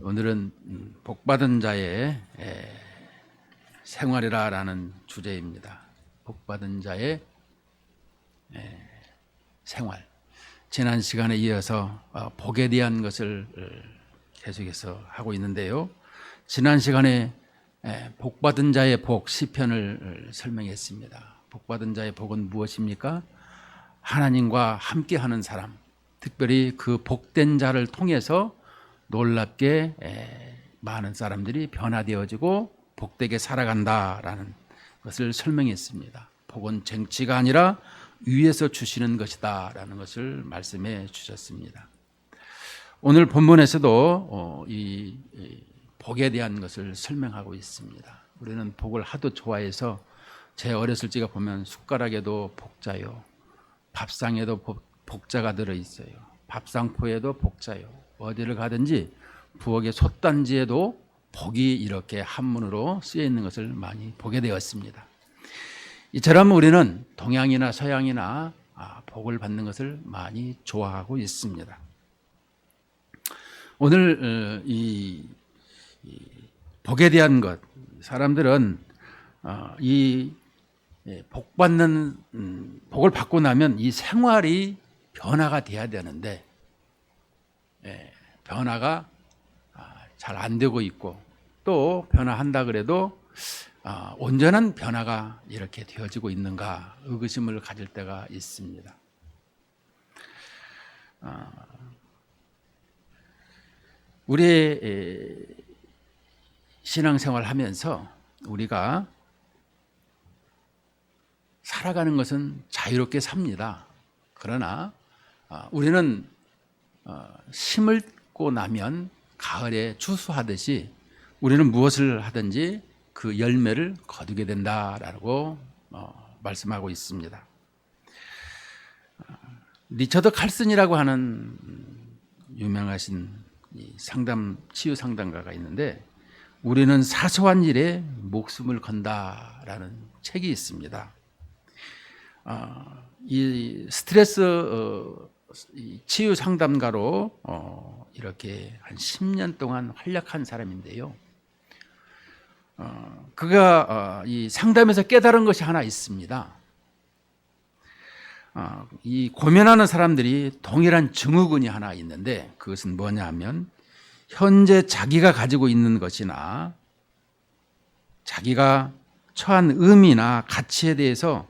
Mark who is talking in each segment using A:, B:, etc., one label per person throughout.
A: 오늘은 복받은 자의 생활이라는 주제입니다. 복받은 자의 생활. 지난 시간에 이어서 복에 대한 것을 계속해서 하고 있는데요. 지난 시간에 복받은 자의 복 시편을 설명했습니다. 복받은 자의 복은 무엇입니까? 하나님과 함께하는 사람, 특별히 그 복된 자를 통해서 놀랍게 많은 사람들이 변화되어지고 복되게 살아간다라는 것을 설명했습니다. 복은 쟁취가 아니라 위에서 주시는 것이다 라는 것을 말씀해 주셨습니다. 오늘 본문에서도 이 복에 대한 것을 설명하고 있습니다. 우리는 복을 하도 좋아해서 제 어렸을 적에 보면 숟가락에도 복자요, 밥상에도 복자가 들어있어요. 밥상포에도 복자요. 어디를 가든지 부엌의 솥단지에도 복이 이렇게 한문으로 쓰여 있는 것을 많이 보게 되었습니다. 이처럼 우리는 동양이나 서양이나 복을 받는 것을 많이 좋아하고 있습니다. 오늘 이 복에 대한 것, 사람들은 이 복을 받고 나면 이 생활이 변화가 돼야 되는데 변화가 잘 안 되고 있고, 또 변화한다 그래도 온전한 변화가 이렇게 되어지고 있는가 의구심을 가질 때가 있습니다. 우리의 신앙생활 하면서 우리가 살아가는 것은 자유롭게 삽니다. 그러나 우리는 심고 나면 가을에 추수하듯이 우리는 무엇을 하든지 그 열매를 거두게 된다라고 말씀하고 있습니다. 리처드 칼슨이라고 하는 유명하신 치유 상담가가 있는데, 우리는 사소한 일에 목숨을 건다라는 책이 있습니다. 이 스트레스 치유 상담가로 이렇게 한 10년 동안 활약한 사람인데요. 그가 이 상담에서 깨달은 것이 하나 있습니다. 이 고민하는 사람들이 동일한 증후군이 하나 있는데, 그것은 뭐냐 하면 현재 자기가 가지고 있는 것이나 자기가 처한 의미나 가치에 대해서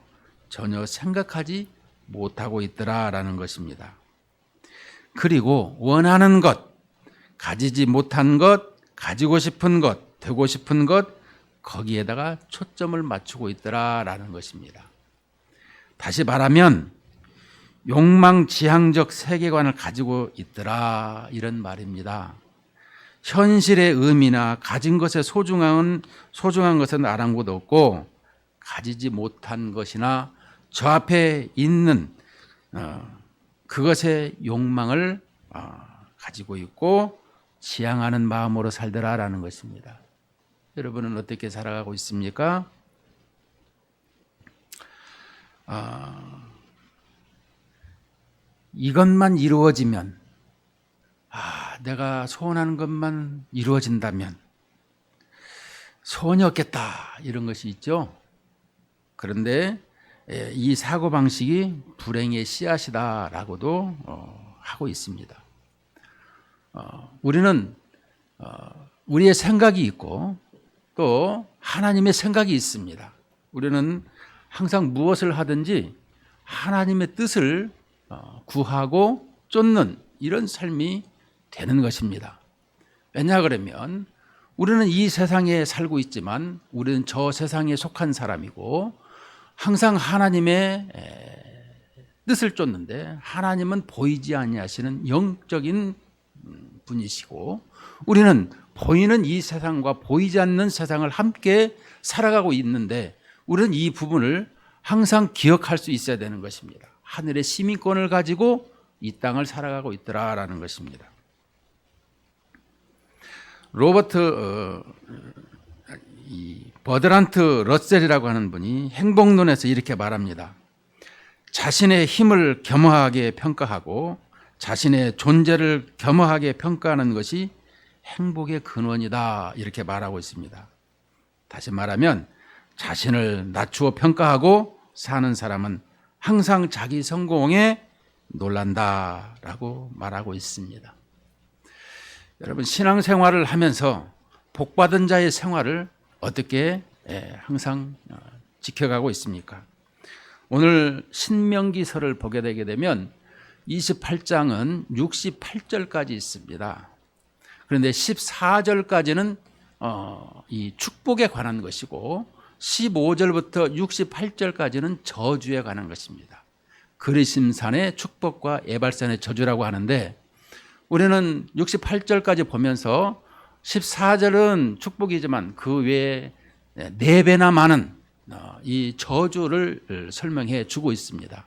A: 전혀 생각하지 못하고 있더라라는 것입니다. 그리고 원하는 것, 가지지 못한 것, 가지고 싶은 것, 되고 싶은 것, 거기에다가 초점을 맞추고 있더라라는 것입니다. 다시 말하면 욕망지향적 세계관을 가지고 있더라, 이런 말입니다. 현실의 의미나 가진 것의 소중한 것은 아랑곳 없고, 가지지 못한 것이나 저 앞에 있는 그것의 욕망을 가지고 있고 지향하는 마음으로 살더라라는 것입니다. 여러분은 어떻게 살아가고 있습니까? 이것만 이루어지면, 내가 소원하는 것만 이루어진다면 소원이 없겠다, 이런 것이 있죠. 그런데 이 사고방식이 불행의 씨앗이다라고도 하고 있습니다. 우리는 우리의 생각이 있고 또 하나님의 생각이 있습니다. 우리는 항상 무엇을 하든지 하나님의 뜻을 구하고 쫓는 이런 삶이 되는 것입니다. 왜냐 그러면 우리는 이 세상에 살고 있지만 우리는 저 세상에 속한 사람이고, 항상 하나님의 뜻을 쫓는데 하나님은 보이지 아니하시는 영적인 분이시고, 우리는 보이는 이 세상과 보이지 않는 세상을 함께 살아가고 있는데, 우리는 이 부분을 항상 기억할 수 있어야 되는 것입니다. 하늘의 시민권을 가지고 이 땅을 살아가고 있더라라는 것입니다. 버드란트 러셀이라고 하는 분이 행복론에서 이렇게 말합니다. 자신의 힘을 겸허하게 평가하고 자신의 존재를 겸허하게 평가하는 것이 행복의 근원이다 이렇게 말하고 있습니다. 다시 말하면 자신을 낮추어 평가하고 사는 사람은 항상 자기 성공에 놀란다라고 말하고 있습니다. 여러분, 신앙생활을 하면서 복받은 자의 생활을 어떻게 항상 지켜가고 있습니까? 오늘 신명기서를 보게 되게 되면 28장은 68절까지 있습니다. 그런데 14절까지는 이 축복에 관한 것이고 15절부터 68절까지는 저주에 관한 것입니다. 그리심산의 축복과 에발산의 저주라고 하는데, 우리는 68절까지 보면서 14절은 축복이지만 그 외에 4배나 많은 이 저주를 설명해 주고 있습니다.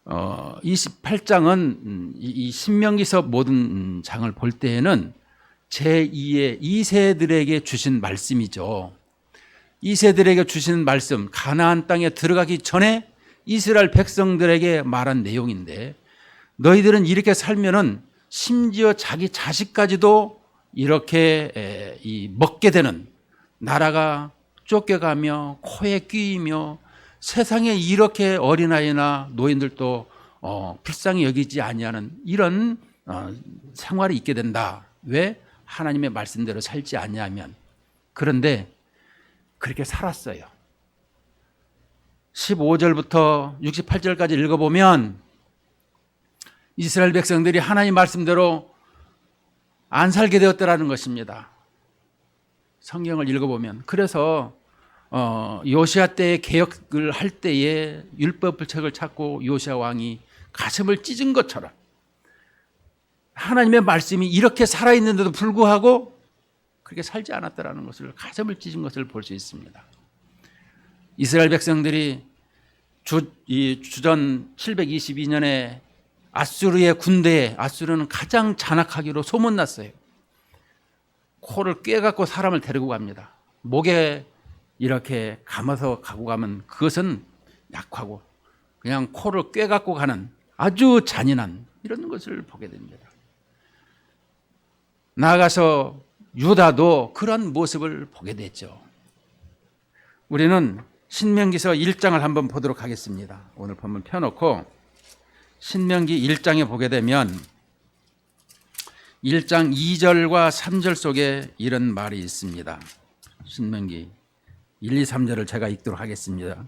A: 28장은 이 신명기서 모든 장을 볼 때에는 제2의 2세들에게 주신 말씀이죠. 2세들에게 주신 말씀, 가나안 땅에 들어가기 전에 이스라엘 백성들에게 말한 내용인데, 너희들은 이렇게 살면은 심지어 자기 자식까지도 이렇게 먹게 되는, 나라가 쫓겨가며 코에 끼이며 세상에 이렇게 어린아이나 노인들도 불쌍히 여기지 아니하는 이런 생활이 있게 된다. 왜? 하나님의 말씀대로 살지 아니하면. 그런데 그렇게 살았어요. 15절부터 68절까지 읽어보면 이스라엘 백성들이 하나님 말씀대로 안 살게 되었더라는 것입니다. 성경을 읽어보면. 그래서 요시아 때의 개혁을 할 때에 율법책을 찾고 요시아 왕이 가슴을 찢은 것처럼 하나님의 말씀이 이렇게 살아있는데도 불구하고 그렇게 살지 않았다라는 것을, 가슴을 찢은 것을 볼 수 있습니다. 이스라엘 백성들이 주전 722년에 아수르의 군대에, 아수르는 가장 잔악하기로 소문났어요. 코를 꿰갖고 사람을 데리고 갑니다. 목에 이렇게 감아서 가고 가면 그것은 약하고 그냥 코를 꿰갖고 가는 아주 잔인한 이런 것을 보게 됩니다. 나아가서 유다도 그런 모습을 보게 됐죠. 우리는 신명기서 1장을 한번 보도록 하겠습니다. 오늘 본문 펴놓고 신명기 1장에 보게 되면 1장 2절과 3절 속에 이런 말이 있습니다. 신명기 1, 2, 3절을 제가 읽도록 하겠습니다.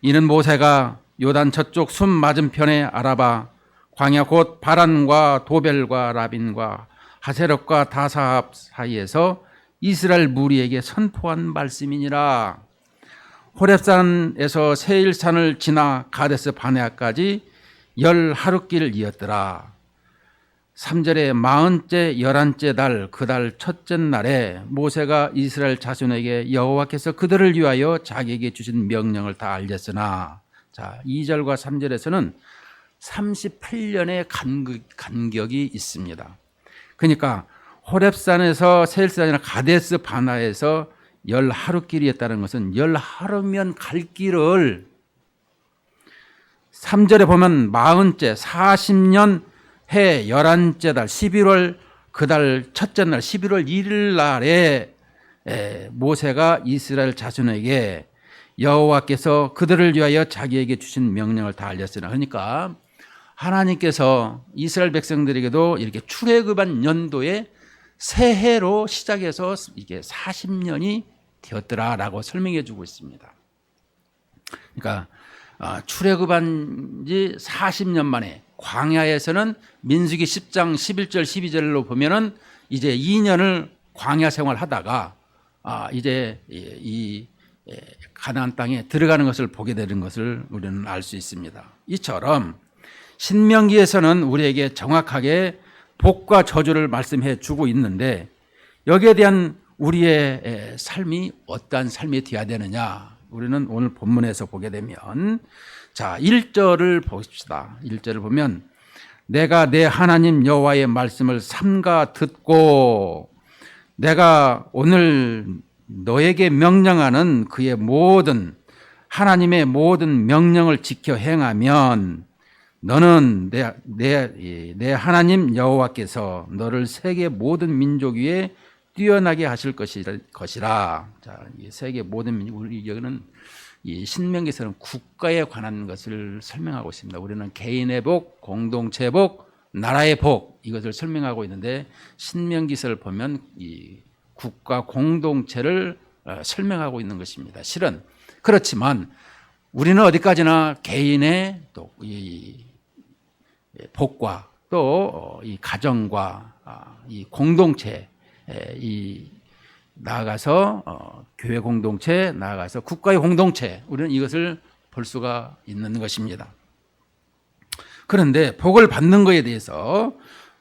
A: 이는 모세가 요단 저쪽 숨 맞은편의 아라바 광야 곧 바란과 도벨과 라빈과 하세럽과 다사합 사이에서 이스라엘 무리에게 선포한 말씀이니라. 호렙산에서 세일산을 지나 가데스 바네아까지 10하룻길을 이었더라. 3절에 40째 11째 달 그 달 첫째 날에 모세가 이스라엘 자손에게 여호와께서 그들을 위하여 자기에게 주신 명령을 다 알렸으나, 자 2절과 3절에서는 38년의 간격이 있습니다. 그러니까 호렙산에서 세일산이나 가데스 바나에서 10하룻길이었다는 것은 10하루면 갈 길을 3절에 보면 40째 40년 해 11째 달 11월 그 달 첫째 날 11월 1일 날에 모세가 이스라엘 자손에게 여호와께서 그들을 위하여 자기에게 주신 명령을 다 알렸으나, 그러니까 하나님께서 이스라엘 백성들에게도 이렇게 출애굽한 연도에 새해로 시작해서 이게 40년이 되었더라라고 설명해 주고 있습니다. 그러니까 출애굽한 지 40년 만에 광야에서는 민수기 10장 11절 12절로 보면은 이제 2년을 광야 생활하다가 이제 이 가나안 땅에 들어가는 것을 보게 되는 것을 우리는 알 수 있습니다. 이처럼 신명기에서는 우리에게 정확하게 복과 저주를 말씀해 주고 있는데, 여기에 대한 우리의 삶이 어떠한 삶이 되어야 되느냐, 우리는 오늘 본문에서 보게 되면, 자 1절을 보십시다. 1절을 보면 내가 내 하나님 여호와의 말씀을 삼가 듣고 내가 오늘 너에게 명령하는 그의 모든 하나님의 모든 명령을 지켜 행하면 너는 내 하나님 여호와께서 너를 세계 모든 민족 위에 뛰어나게 하실 것이라. 자, 이 세계 모든 민족, 우리 여기는 이 신명기에서는 국가에 관한 것을 설명하고 있습니다. 우리는 개인의 복, 공동체의 복, 나라의 복, 이것을 설명하고 있는데 신명기서를 보면 이 국가 공동체를 설명하고 있는 것입니다. 실은 그렇지만 우리는 어디까지나 개인의 또 이 복과 또 이 가정과 이 공동체, 이 나아가서 교회 공동체, 나아가서 국가의 공동체, 우리는 이것을 볼 수가 있는 것입니다. 그런데 복을 받는 것에 대해서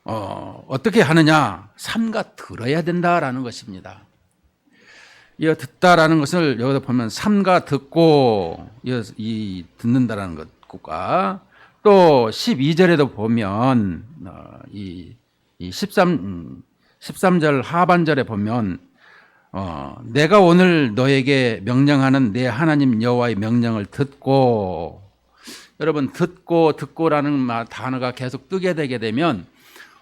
A: 어떻게 하느냐? 삼가 들어야 된다라는 것입니다. 이 듣다라는 것을 여기서 보면 삼가 듣고 이 듣는다라는 것과 또 12절에도 보면 이 13절 하반절에 보면 내가 오늘 너에게 명령하는 내 하나님 여호와의 명령을 듣고, 여러분 듣고라는 단어가 계속 뜨게 되게 되면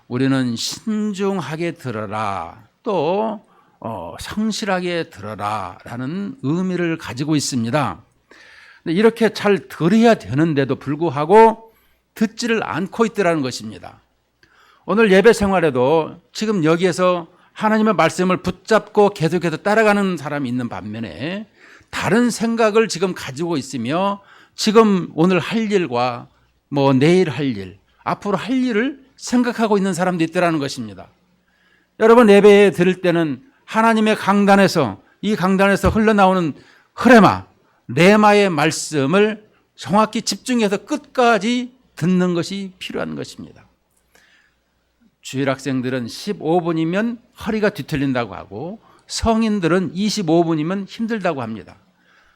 A: 우리는 신중하게 들어라, 또 성실하게 들어라 라는 의미를 가지고 있습니다. 이렇게 잘 들어야 되는데도 불구하고 듣지를 않고 있더라는 것입니다. 오늘 예배 생활에도 지금 여기에서 하나님의 말씀을 붙잡고 계속해서 따라가는 사람이 있는 반면에 다른 생각을 지금 가지고 있으며 지금 오늘 할 일과 뭐 내일 할 일, 앞으로 할 일을 생각하고 있는 사람도 있더라는 것입니다. 여러분 예배에 들을 때는 하나님의 강단에서, 이 강단에서 흘러나오는 흐레마, 레마의 말씀을 정확히 집중해서 끝까지 듣는 것이 필요한 것입니다. 주일 학생들은 15분이면 허리가 뒤틀린다고 하고 성인들은 25분이면 힘들다고 합니다.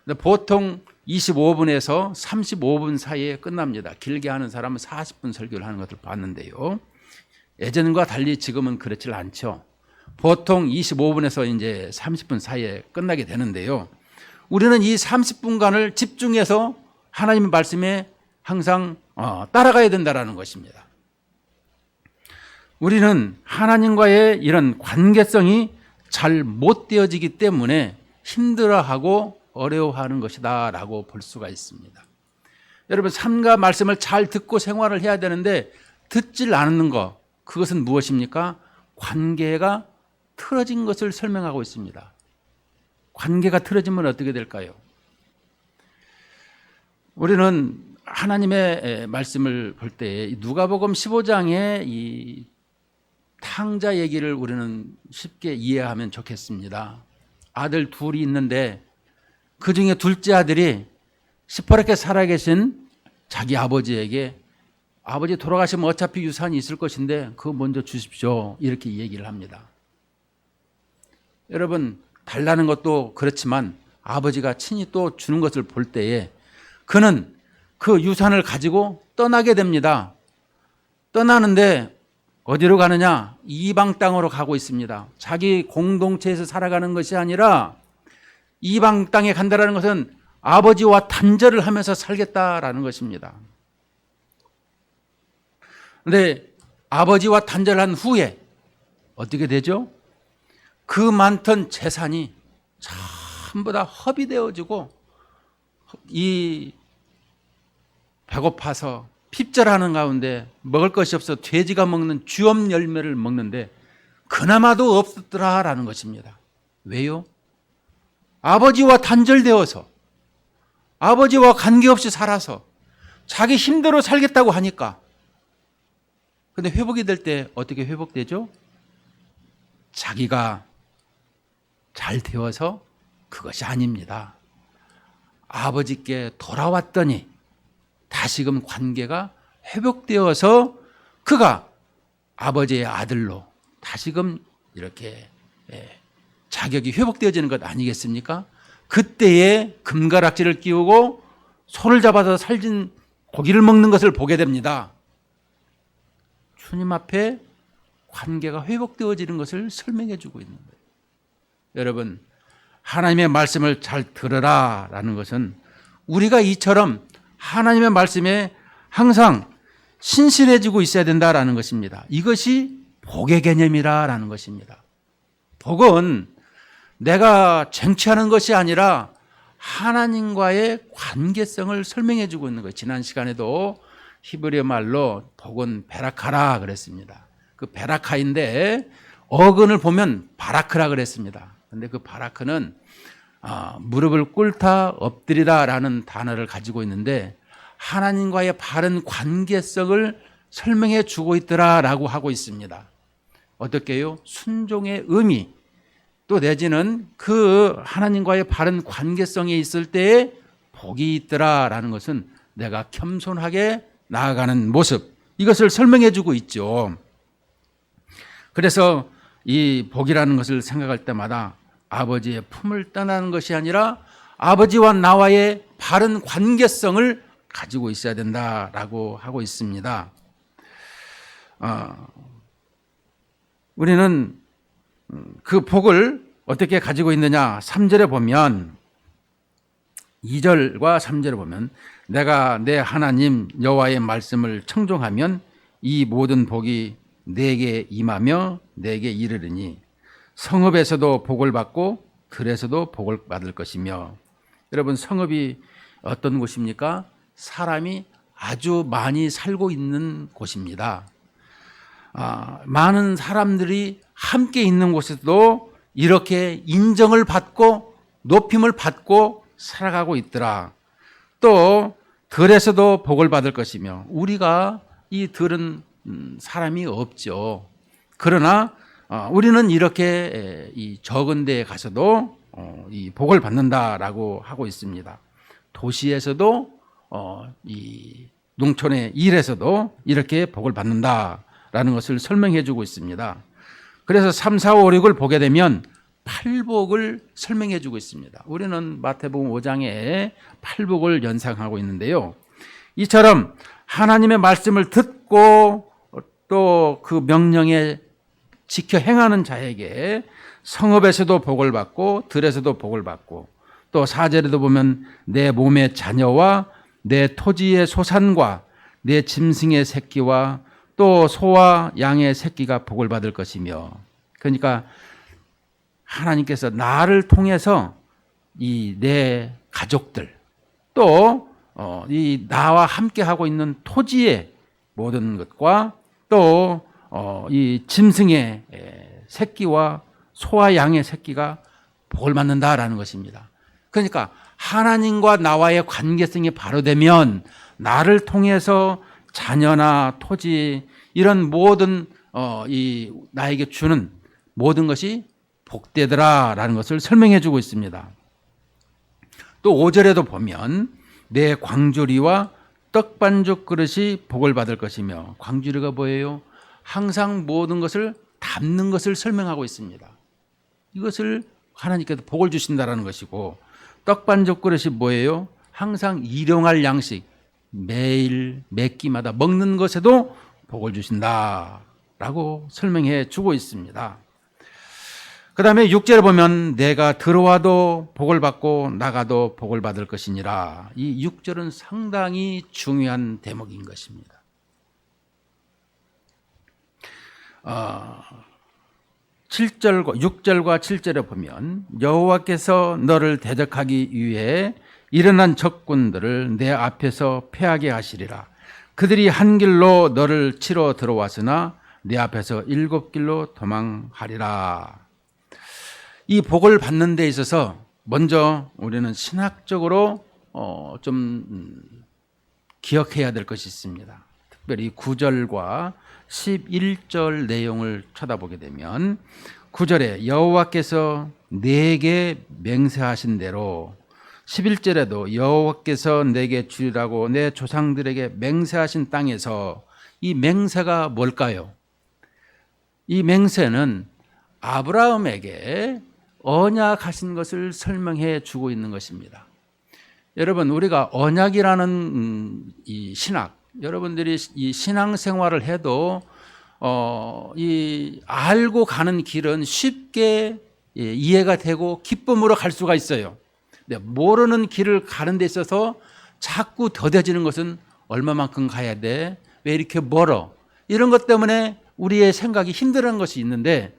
A: 근데 보통 25분에서 35분 사이에 끝납니다. 길게 하는 사람은 40분 설교를 하는 것을 봤는데요. 예전과 달리 지금은 그렇지 않죠. 보통 25분에서 이제 30분 사이에 끝나게 되는데요. 우리는 이 30분간을 집중해서 하나님의 말씀에 항상 따라가야 된다는 것입니다. 우리는 하나님과의 이런 관계성이 잘 못 되어지기 때문에 힘들어하고 어려워하는 것이다 라고 볼 수가 있습니다. 여러분 삼가 말씀을 잘 듣고 생활을 해야 되는데 듣질 않는 것, 그것은 무엇입니까? 관계가 틀어진 것을 설명하고 있습니다. 관계가 틀어지면 어떻게 될까요? 우리는 하나님의 말씀을 볼 때 누가복음 15장의 이 탕자 얘기를 우리는 쉽게 이해하면 좋겠습니다. 아들 둘이 있는데 그 중에 둘째 아들이 시퍼렇게 살아계신 자기 아버지에게 아버지 돌아가시면 어차피 유산이 있을 것인데 그거 먼저 주십시오, 이렇게 얘기를 합니다. 여러분 달라는 것도 그렇지만 아버지가 친히 또 주는 것을 볼 때에 그는 그 유산을 가지고 떠나게 됩니다. 떠나는데 어디로 가느냐? 이방 땅으로 가고 있습니다. 자기 공동체에서 살아가는 것이 아니라 이방 땅에 간다는 것은 아버지와 단절을 하면서 살겠다라는 것입니다. 그런데 아버지와 단절한 후에 어떻게 되죠? 그 많던 재산이 전부 다 허비되어지고 이 배고파서 핍절하는 가운데 먹을 것이 없어 돼지가 먹는 쥐엄 열매를 먹는데 그나마도 없었더라라는 것입니다. 왜요? 아버지와 단절되어서 아버지와 관계없이 살아서 자기 힘대로 살겠다고 하니까. 그런데 회복이 될 때 어떻게 회복되죠? 자기가 잘 되어서 그것이 아닙니다. 아버지께 돌아왔더니 다시금 관계가 회복되어서 그가 아버지의 아들로 다시금 이렇게 자격이 회복되어지는 것 아니겠습니까? 그때에 금가락지를 끼우고 손을 잡아서 살진 고기를 먹는 것을 보게 됩니다. 주님 앞에 관계가 회복되어지는 것을 설명해 주고 있는 거예요. 여러분 하나님의 말씀을 잘 들으라 라는 것은 우리가 이처럼 하나님의 말씀에 항상 신실해지고 있어야 된다라는 것입니다. 이것이 복의 개념이라는 것입니다. 복은 내가 쟁취하는 것이 아니라 하나님과의 관계성을 설명해 주고 있는 거예요. 지난 시간에도 히브리어 말로 복은 베라카라 그랬습니다. 그 베라카인데 어근을 보면 바라크라 그랬습니다. 그런데 그 바라크는 무릎을 꿇다 엎드리다라는 단어를 가지고 있는데 하나님과의 바른 관계성을 설명해 주고 있더라라고 하고 있습니다. 어떻게요? 순종의 의미 또 내지는 그 하나님과의 바른 관계성에 있을 때에 복이 있더라라는 것은 내가 겸손하게 나아가는 모습, 이것을 설명해 주고 있죠. 그래서 이 복이라는 것을 생각할 때마다 아버지의 품을 떠나는 것이 아니라 아버지와 나와의 바른 관계성을 가지고 있어야 된다라고 하고 있습니다. 우리는 그 복을 어떻게 가지고 있느냐? 3절에 보면 2절과 3절에 보면 내가 내 하나님 여호와의 말씀을 청종하면 이 모든 복이 내게 임하며 내게 이르르니 성읍에서도 복을 받고 들에서도 복을 받을 것이며. 여러분, 성읍이 어떤 곳입니까? 사람이 아주 많이 살고 있는 곳입니다. 많은 사람들이 함께 있는 곳에서도 이렇게 인정을 받고 높임을 받고 살아가고 있더라. 또 들에서도 복을 받을 것이며. 우리가 이 들은 사람이 없죠. 그러나 우리는 이렇게 이 적은 데에 가서도 이 복을 받는다라고 하고 있습니다. 도시에서도 이 농촌의 일에서도 이렇게 복을 받는다라는 것을 설명해 주고 있습니다. 그래서 3, 4, 5, 6을 보게 되면 팔복을 설명해 주고 있습니다. 우리는 마태복음 5장에 팔복을 연상하고 있는데요. 이처럼 하나님의 말씀을 듣고 또 그 명령에 지켜 행하는 자에게 성읍에서도 복을 받고 들에서도 복을 받고, 또 4절에도 보면 내 몸의 자녀와 내 토지의 소산과 내 짐승의 새끼와 또 소와 양의 새끼가 복을 받을 것이며. 그러니까 하나님께서 나를 통해서 이 내 가족들 또 이 나와 함께 하고 있는 토지의 모든 것과 또 이 짐승의 새끼와 소와 양의 새끼가 복을 받는다라는 것입니다. 그러니까 하나님과 나와의 관계성이 바로 되면 나를 통해서 자녀나 토지 이런 모든 이 나에게 주는 모든 것이 복되더라라는 것을 설명해 주고 있습니다. 또 5절에도 보면 내 광주리와 떡반죽 그릇이 복을 받을 것이며. 광주리가 뭐예요? 항상 모든 것을 담는 것을 설명하고 있습니다. 이것을 하나님께서 복을 주신다라는 것이고, 떡반죽 그릇이 뭐예요? 항상 일용할 양식, 매일 매 끼마다 먹는 것에도 복을 주신다라고 설명해 주고 있습니다. 그 다음에 6절에 보면 내가 들어와도 복을 받고 나가도 복을 받을 것이니라. 이 6절은 상당히 중요한 대목인 것입니다. 6절과 7절에 보면 여호와께서 너를 대적하기 위해 일어난 적군들을 내 앞에서 패하게 하시리라. 그들이 한 길로 너를 치러 들어왔으나 내 앞에서 7길로 도망하리라. 이 복을 받는 데 있어서 먼저 우리는 신학적으로 좀 기억해야 될 것이 있습니다. 특별히 9절과 11절 내용을 쳐다보게 되면 9절에 여호와께서 내게 맹세하신 대로, 11절에도 여호와께서 내게 주리라고 내 조상들에게 맹세하신 땅에서, 이 맹세가 뭘까요? 이 맹세는 아브라함에게 언약하신 것을 설명해 주고 있는 것입니다. 여러분, 우리가 언약이라는 이 신학, 여러분들이 이 신앙생활을 해도 이 알고 가는 길은 쉽게 이해가 되고 기쁨으로 갈 수가 있어요. 근데 모르는 길을 가는 데 있어서 자꾸 더뎌지는 것은 얼마만큼 가야 돼? 왜 이렇게 멀어? 이런 것 때문에 우리의 생각이 힘들어하는 것이 있는데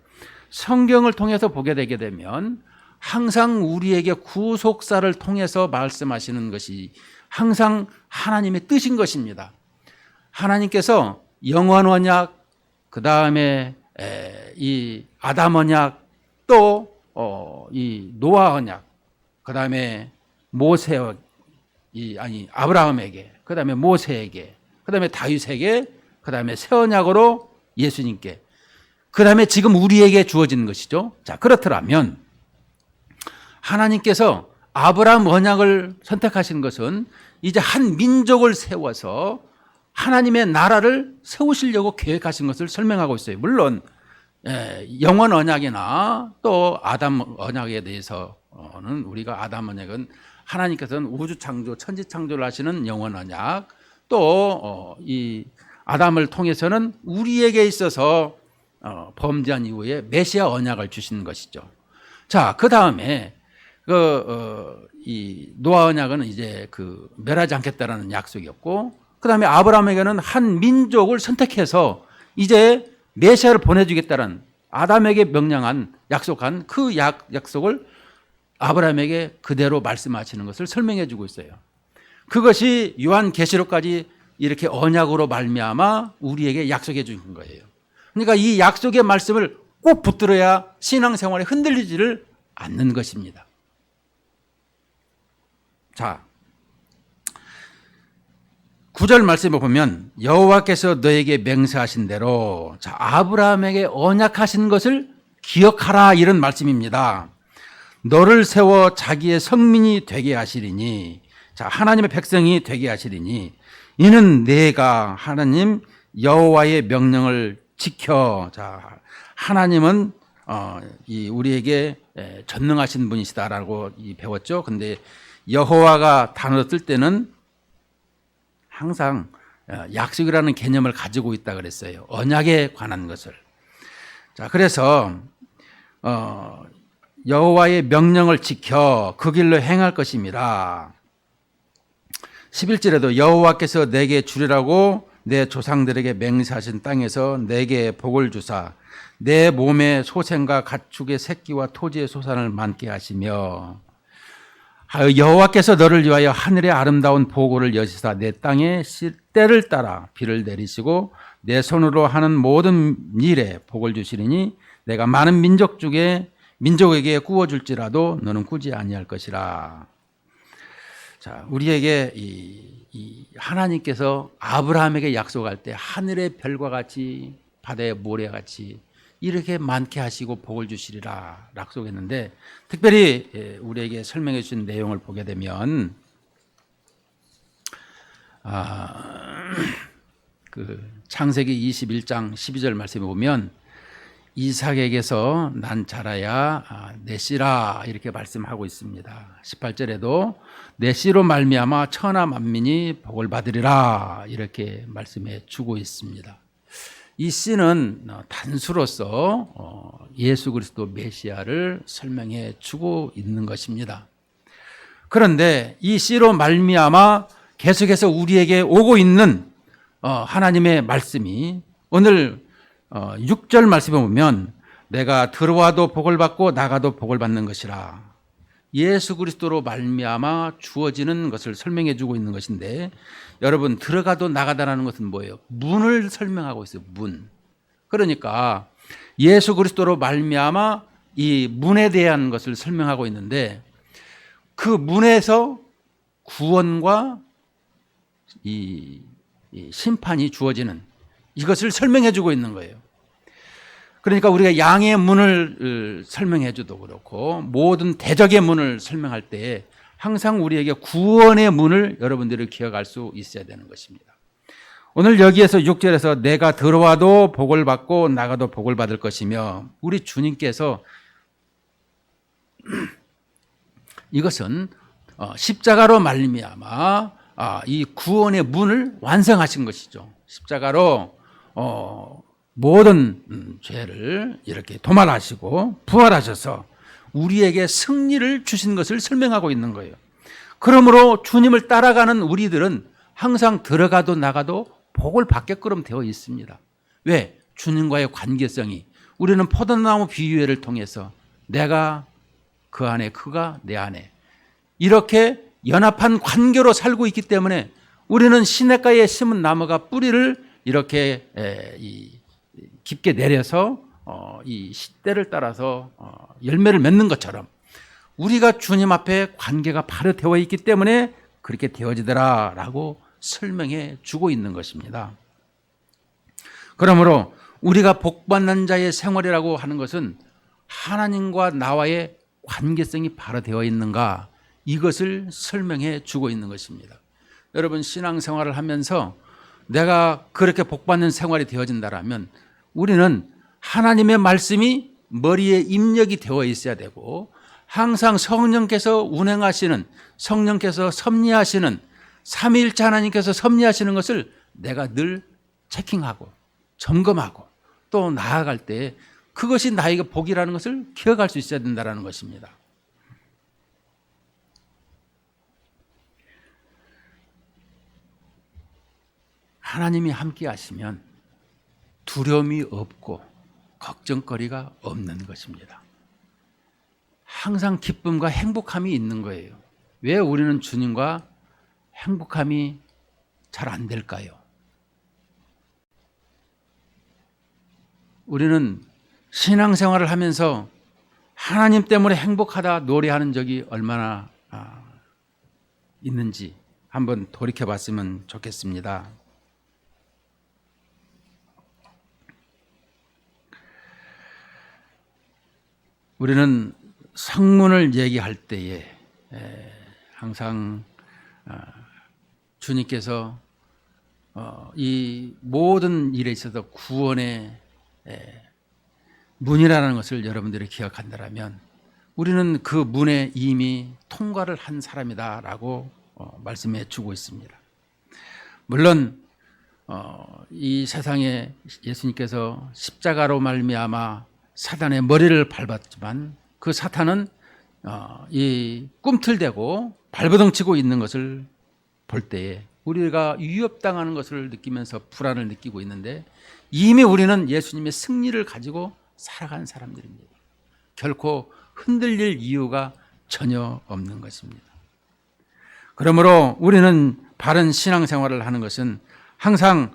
A: 성경을 통해서 보게 되게 되면 항상 우리에게 구속사를 통해서 말씀하시는 것이 항상 하나님의 뜻인 것입니다. 하나님께서 영원 언약, 그 다음에 이 아담 언약, 또 이 노아 언약, 그 다음에 아브라함에게, 그 다음에 모세에게, 그 다음에 다윗에게, 그 다음에 새 언약으로 예수님께, 그 다음에 지금 우리에게 주어지는 것이죠. 자, 그렇더라면 하나님께서 아브라함 언약을 선택하신 것은 이제 한 민족을 세워서 하나님의 나라를 세우시려고 계획하신 것을 설명하고 있어요. 물론 영원 언약이나 또 아담 언약에 대해서는 우리가 아담 언약은 하나님께서는 우주 창조, 천지 창조를 하시는 영원 언약, 또 이 아담을 통해서는 우리에게 있어서 범죄한 이후에 메시아 언약을 주시는 것이죠. 자, 그 다음에 이 노아 언약은 이제 멸하지 않겠다라는 약속이었고, 그 다음에 아브라함에게는 한 민족을 선택해서 이제 메시아를 보내주겠다는 아담에게 명령한 약속한 그 약속을 아브라함에게 그대로 말씀하시는 것을 설명해 주고 있어요. 그것이 요한계시록까지 이렇게 언약으로 말미암아 우리에게 약속해 주신 거예요. 그러니까 이 약속의 말씀을 꼭 붙들어야 신앙생활에 흔들리지를 않는 것입니다. 자, 9절 말씀을 보면 여호와께서 너에게 맹세하신 대로, 자, 아브라함에게 언약하신 것을 기억하라, 이런 말씀입니다. 너를 세워 자기의 성민이 되게 하시리니, 자, 하나님의 백성이 되게 하시리니 이는 내가 하나님 여호와의 명령을 지켜. 자, 하나님은 우리에게 전능하신 분이시다라고 배웠죠. 근데 여호와가 단어 쓸 때는 항상 약속이라는 개념을 가지고 있다 그랬어요. 언약에 관한 것을. 자, 그래서 여호와의 명령을 지켜 그 길로 행할 것임이라. 11절에도 여호와께서 내게 주리라고 내 조상들에게 맹세하신 땅에서 내게 복을 주사 내 몸의 소생과 가축의 새끼와 토지의 소산을 많게 하시며, 여호와께서 너를 위하여 하늘의 아름다운 보고를 여시사 내 땅에 때를 따라 비를 내리시고 내 손으로 하는 모든 일에 복을 주시리니 내가 많은 민족에게 구워줄지라도 너는 꾸지 아니할 것이라. 자, 우리에게 이 하나님께서 아브라함에게 약속할 때 하늘의 별과 같이 바다의 모래와 같이 이렇게 많게 하시고 복을 주시리라 약속했는데, 특별히 우리에게 설명해 주신 내용을 보게 되면 창세기 21장 12절 말씀에 보면 이삭에게서 난 자라야 내 씨라 이렇게 말씀하고 있습니다. 18절에도 내 씨로 말미암아 천하 만민이 복을 받으리라 이렇게 말씀해 주고 있습니다. 이 씨는 단수로서 예수 그리스도 메시아를 설명해 주고 있는 것입니다. 그런데 이 씨로 말미암아 계속해서 우리에게 오고 있는 하나님의 말씀이 오늘 6절 말씀에 보면 내가 들어와도 복을 받고 나가도 복을 받는 것이라. 예수 그리스도로 말미암아 주어지는 것을 설명해 주고 있는 것인데, 여러분, 들어가도 나가다라는 것은 뭐예요? 문을 설명하고 있어요. 문. 그러니까 예수 그리스도로 말미암아 이 문에 대한 것을 설명하고 있는데, 그 문에서 구원과 이 심판이 주어지는 이것을 설명해 주고 있는 거예요. 그러니까 우리가 양의 문을 설명해 줘도 그렇고 모든 대적의 문을 설명할 때 항상 우리에게 구원의 문을 여러분들이 기억할 수 있어야 되는 것입니다. 오늘 여기에서 6절에서 내가 들어와도 복을 받고 나가도 복을 받을 것이며, 우리 주님께서 이것은 십자가로 말미암아 이 구원의 문을 완성하신 것이죠. 십자가로 모든 죄를 이렇게 도말하시고 부활하셔서 우리에게 승리를 주신 것을 설명하고 있는 거예요. 그러므로 주님을 따라가는 우리들은 항상 들어가도 나가도 복을 받게끔 되어 있습니다. 왜? 주님과의 관계성이. 우리는 포도나무 비유회를 통해서 내가 그 안에, 그가 내 안에 이렇게 연합한 관계로 살고 있기 때문에 우리는 시냇가에 심은 나무가 뿌리를 이렇게 깊게 내려서 이 시대를 따라서 열매를 맺는 것처럼 우리가 주님 앞에 관계가 바로 되어 있기 때문에 그렇게 되어지더라라고 설명해 주고 있는 것입니다. 그러므로 우리가 복받는 자의 생활이라고 하는 것은 하나님과 나와의 관계성이 바로 되어 있는가, 이것을 설명해 주고 있는 것입니다. 여러분, 신앙생활을 하면서 내가 그렇게 복받는 생활이 되어진다면 우리는 하나님의 말씀이 머리에 입력이 되어 있어야 되고 항상 성령께서 운행하시는, 성령께서 섭리하시는, 삼위일체 하나님께서 섭리하시는 것을 내가 늘 체킹하고 점검하고 또 나아갈 때 그것이 나에게 복이라는 것을 기억할 수 있어야 된다는 것입니다. 하나님이 함께 하시면 두려움이 없고 걱정거리가 없는 것입니다. 항상 기쁨과 행복함이 있는 거예요. 왜 우리는 주님과 행복함이 잘 안 될까요? 우리는 신앙생활을 하면서 하나님 때문에 행복하다 노래하는 적이 얼마나 있는지 한번 돌이켜 봤으면 좋겠습니다. 우리는 성문을 얘기할 때에 항상 주님께서 이 모든 일에 있어서 구원의 문이라는 것을 여러분들이 기억한다면 우리는 그 문에 이미 통과를 한 사람이다라고 말씀해 주고 있습니다. 물론 이 세상에 예수님께서 십자가로 말미암아 사탄의 머리를 밟았지만 그 사탄은 이 꿈틀대고 발버둥치고 있는 것을 볼 때에 우리가 위협당하는 것을 느끼면서 불안을 느끼고 있는데 이미 우리는 예수님의 승리를 가지고 살아간 사람들입니다. 결코 흔들릴 이유가 전혀 없는 것입니다. 그러므로 우리는 바른 신앙생활을 하는 것은 항상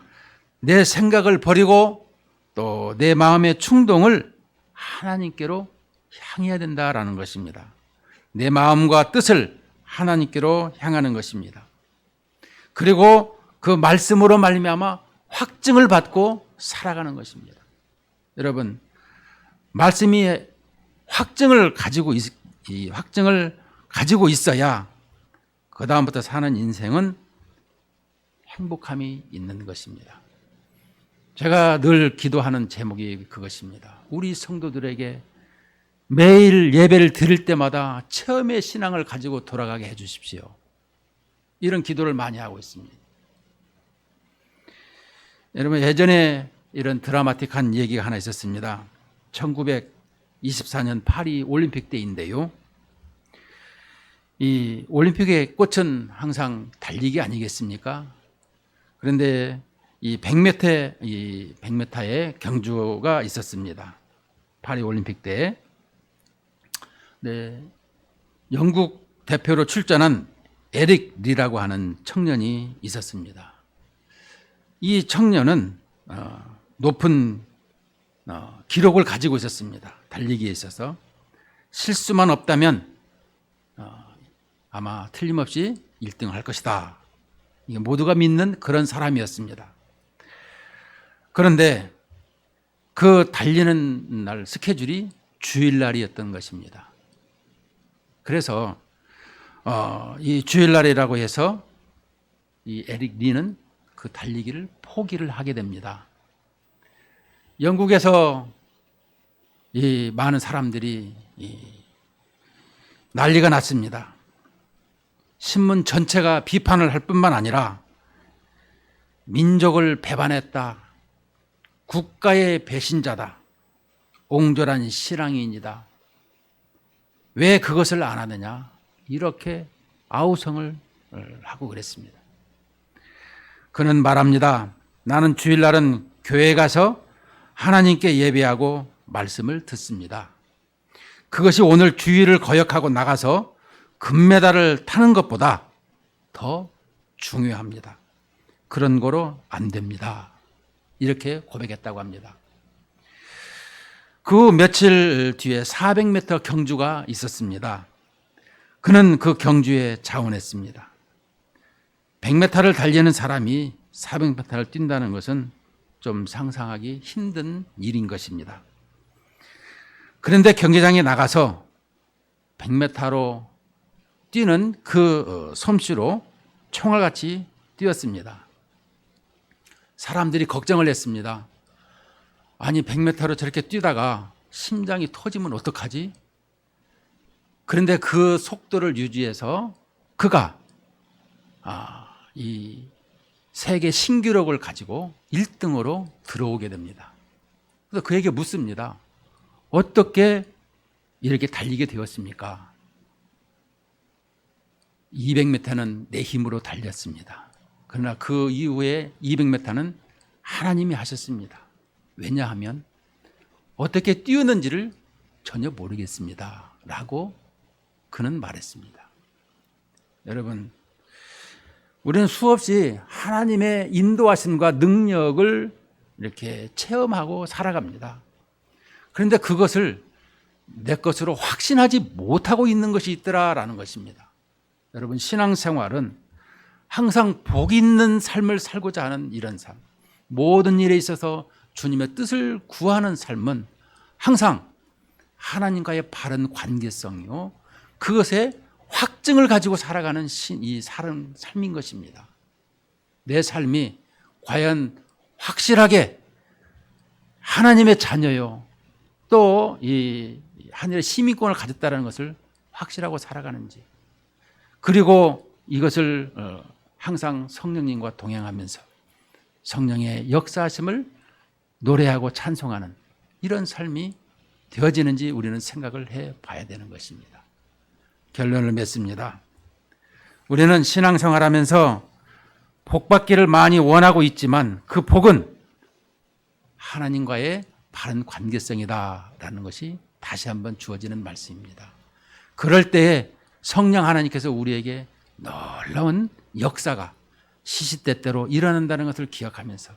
A: 내 생각을 버리고 또 내 마음의 충동을 하나님께로 향해야 된다라는 것입니다. 내 마음과 뜻을 하나님께로 향하는 것입니다. 그리고 그 말씀으로 말미암아 확증을 받고 살아가는 것입니다. 여러분, 말씀이 확증을 가지고 있어야 그 다음부터 사는 인생은 행복함이 있는 것입니다. 제가 늘 기도하는 제목이 그것입니다. 우리 성도들에게 매일 예배를 드릴 때마다 처음의 신앙을 가지고 돌아가게 해 주십시오. 이런 기도를 많이 하고 있습니다. 여러분, 예전에 이런 드라마틱한 얘기가 하나 있었습니다. 1924년 파리 올림픽 때인데요. 이 올림픽의 꽃은 항상 달리기 아니겠습니까? 그런데 이 100m의 경주가 있었습니다. 파리 올림픽 때. 네, 영국 대표로 출전한 에릭 리라고 하는 청년이 있었습니다. 이 청년은 높은 기록을 가지고 있었습니다. 달리기에 있어서. 실수만 없다면 아마 틀림없이 1등을 할 것이다. 이게 모두가 믿는 그런 사람이었습니다. 그런데 그 달리는 날 스케줄이 주일날이었던 것입니다. 그래서 이 주일날이라고 해서 이 에릭 리는 그 달리기를 포기를 하게 됩니다. 영국에서 이 많은 사람들이 난리가 났습니다. 신문 전체가 비판을 할 뿐만 아니라 민족을 배반했다, 국가의 배신자다, 옹졸한 실랑이인이다, 왜 그것을 안 하느냐, 이렇게 아우성을 하고 그랬습니다. 그는 말합니다. 나는 주일날은 교회 가서 하나님께 예배하고 말씀을 듣습니다. 그것이 오늘 주일을 거역하고 나가서 금메달을 타는 것보다 더 중요합니다. 그런 거로 안 됩니다. 이렇게 고백했다고 합니다. 그 며칠 뒤에 400m 경주가 있었습니다. 그는 그 경주에 자원했습니다. 100m를 달리는 사람이 400m를 뛴다는 것은 좀 상상하기 힘든 일인 것입니다. 그런데 경기장에 나가서 100m로 뛰는 그 솜씨로 총알같이 뛰었습니다. 사람들이 걱정을 했습니다. 아니 100m로 저렇게 뛰다가 심장이 터지면 어떡하지? 그런데 그 속도를 유지해서 그가 이 세계 신기록을 가지고 1등으로 들어오게 됩니다. 그래서 그에게 묻습니다. 어떻게 이렇게 달리게 되었습니까? 200m는 내 힘으로 달렸습니다. 그러나 그 이후에 200m는 하나님이 하셨습니다. 왜냐하면 어떻게 뛰었는지를 전혀 모르겠습니다. 라고 그는 말했습니다. 여러분, 우리는 수없이 하나님의 인도하심과 능력을 이렇게 체험하고 살아갑니다. 그런데 그것을 내 것으로 확신하지 못하고 있는 것이 있더라라는 것입니다. 여러분, 신앙생활은 항상 복 있는 삶을 살고자 하는 이런 삶, 모든 일에 있어서 주님의 뜻을 구하는 삶은 항상 하나님과의 바른 관계성이요, 그것에 확증을 가지고 살아가는 이 삶인 것입니다. 내 삶이 과연 확실하게 하나님의 자녀요, 또 이 하늘의 시민권을 가졌다는 것을 확실하고 살아가는지, 그리고 이것을 항상 성령님과 동행하면서 성령의 역사하심을 노래하고 찬송하는 이런 삶이 되어지는지 우리는 생각을 해봐야 되는 것입니다. 결론을 맺습니다. 우리는 신앙생활하면서 복받기를 많이 원하고 있지만 그 복은 하나님과의 바른 관계성이다라는 것이 다시 한번 주어지는 말씀입니다. 그럴 때에 성령 하나님께서 우리에게 놀라운 역사가 시시때때로 일어난다는 것을 기억하면서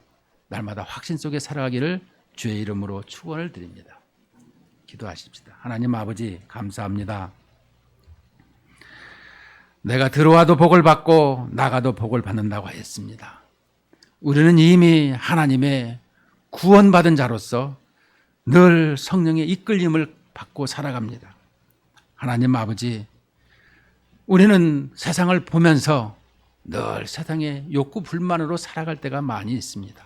A: 날마다 확신 속에 살아가기를 주의 이름으로 축원을 드립니다. 기도하십시다. 하나님 아버지, 감사합니다. 내가 들어와도 복을 받고 나가도 복을 받는다고 했습니다. 우리는 이미 하나님의 구원받은 자로서 늘 성령의 이끌림을 받고 살아갑니다. 하나님 아버지, 우리는 세상을 보면서 늘 세상의 욕구 불만으로 살아갈 때가 많이 있습니다.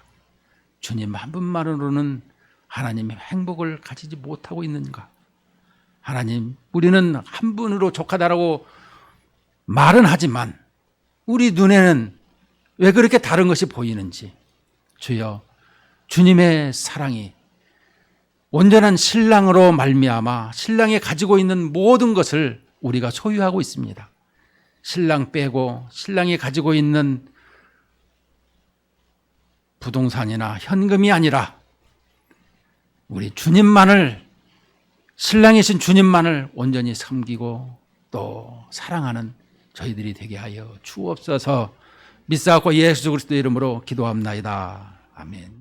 A: 주님 한 분만으로는 하나님의 행복을 가지지 못하고 있는가? 하나님, 우리는 한 분으로 족하다라고 말은 하지만 우리 눈에는 왜 그렇게 다른 것이 보이는지, 주여, 주님의 사랑이 온전한 신랑으로 말미암아 신랑이 가지고 있는 모든 것을 우리가 소유하고 있습니다. 신랑 빼고 신랑이 가지고 있는 부동산이나 현금이 아니라 우리 주님만을, 신랑이신 주님만을 온전히 섬기고 또 사랑하는 저희들이 되게 하여 주옵소서. 믿사옵고 예수 그리스도의 이름으로 기도합나이다. 아멘.